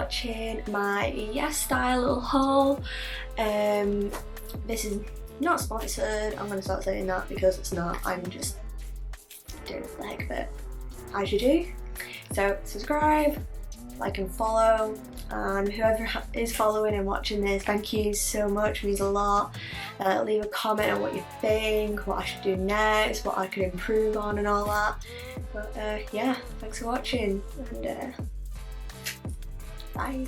watching my Yesstyle Haul. This is not sponsored. I'm going to start saying that because it's not. I'm just doing it for the heck of it, as you do. So subscribe, like and follow, and whoever is following and watching this, thank you so much, it means a lot. Leave a comment on what you think, what I should do next, what I could improve on and all that. But yeah, thanks for watching, and bye.